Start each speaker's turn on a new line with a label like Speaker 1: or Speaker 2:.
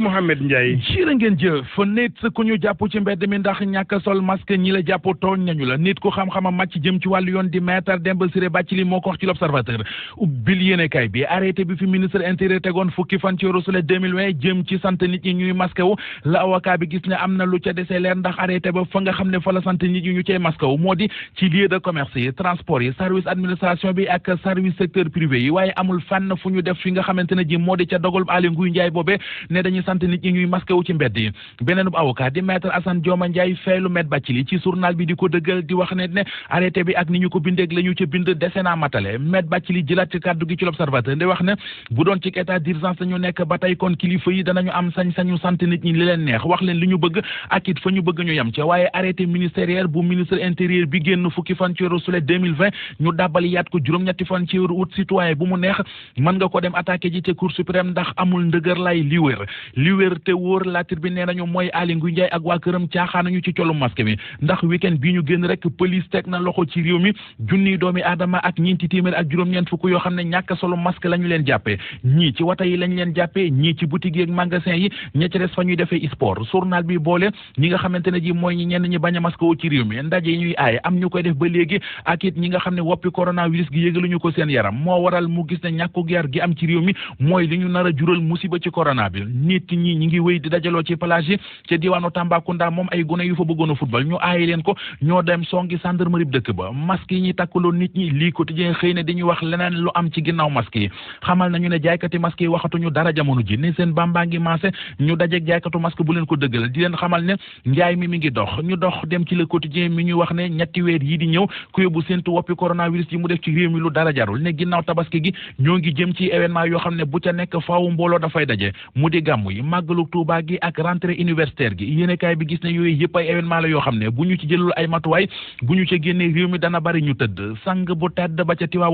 Speaker 1: Mohamed Ndiaye.
Speaker 2: jërë ngeen jëf nit ku ñu jàpp ci mbedd mi ndax ñàkk sol masque ñi la jàpp tooñ nañu la nit ku xam-xamam màcc jëm ci wàllu yoon di maître Demba Ciré Bathily moo ko wax ci l'Observateur ubbil yéenekaay bi arrêté bi fi ministre intérieur tegoon fukki fan ci Juillet 2020 jëm ci sant nit ñi ñuy masque wu la avocat bi gis ne am na lu ca dese leer ndax arrêté ba fa nga xam ne fa la sant nit ñi ñu cay masque wu moo di ci lieu de commerce yi transport yi service administration bi ak service secteur privé yi waaye amul fànn fu ñu def fi nga xamante ne ji moo di ca dogal Aly Ngouille Ndiaye boobee ne dañuy sant nit ñi ñuy masque wu ci mbedd yi beneenub avocat di maître Assane Dioma Ndiaye feelu met Bathily ci journal bi di ko dëggal di wax ne arrêté bi ak ni ñu ko bindeeg la ñu ca bind dese naa matale met Bathily jëlaat ci kàddu gi ci l'Observateur di wax ne bu doon ci état d'urgence lañu nekk ba tey kon kilifa yi danañu am sañ-sañu sant nit ñi li leen neex wax leen li ñu bëgg ak it fa ñu bëgg ñu yem ca waaye arrêté ministériel bu ministre intérieur bi génn fukki fan ci weeru Juillet 2020 ñu dàbbali yaat ko juróom-ñetti fan ci weeru août citoyen bu mu neex mën nga ko dem attaqué ji ca Cour suprême ndax amul ndëgër lay li wér te wóor la Tribune nee nañu mooy Aly Ngouille Ndiaye ak waa këram caaxaanuñu ci colum masque mi ndax week-end bii ñu génn rek police teg na loxo ci réew mi junniy doomi aadama ak ñeenti téeméer ak juróom-ñeent fukk yoo xam ne ñàkk solo masque la ñu leen jàppee ñii ci wata yi lañ leen jàppee ñii ci boutique yi ak magasin yi ña ca des fa ñuy defee sport journal bi boole ñi nga xamante ne ji mooy ñi ñenn ñi bañ a masque wu ci réew mi ndaje yi ñuy aaye am ñu koy def ba léegi ak it ñi nga xam ne woppi coronavirus gi yëgaluñu ko seen yaram moo waral mu gis ne ñàkku yar gi am ci réew mi mooy li ñu nar a jural musiba ci corona bi nit ñi ñi ngi wéy di dajaloo ci plage yi ca diwaanu Tambacounda moom ay gune yu fa bëggoon a football ñu aaye leen ko ñoo dem songi gendarmerie dëkk ba masque yi ñuy takkaloo nit ñi lii quotidien xëy na dañuy wax leneen lu am ci ginnaaw masque yi xamal nañu ne jaaykati masque yi waxatuñu dara jamono ji ne seen bambaa ngi maase ñu dajeeg jaaykatu masque bu leen ko dëggal di leen xamal ne njaay mi ngi dox ñu dox dem ci le quotidien mi ñu wax ne ñetti weer yi di ñëw ku yóbbu séntu woppi coronavirus yi mu def ci réew mi lu dara jarul ne ginnaaw tabaski gi ñoo ngi jëm ci événement yoo xam ne bu ca nekk faawu mbooloo dafay daje mu di gàmmu yi màggalu Tuubaa gi ak rentrée universitaire gi yéenekaay bi gis ne yooyu yëpp ay événement la yoo xam ne bu ñu ci jëlul ay matuwaay bu ñu ca génnee réew mi dana bari ñu tëdd sang bu tedd ba ca Tiwaawan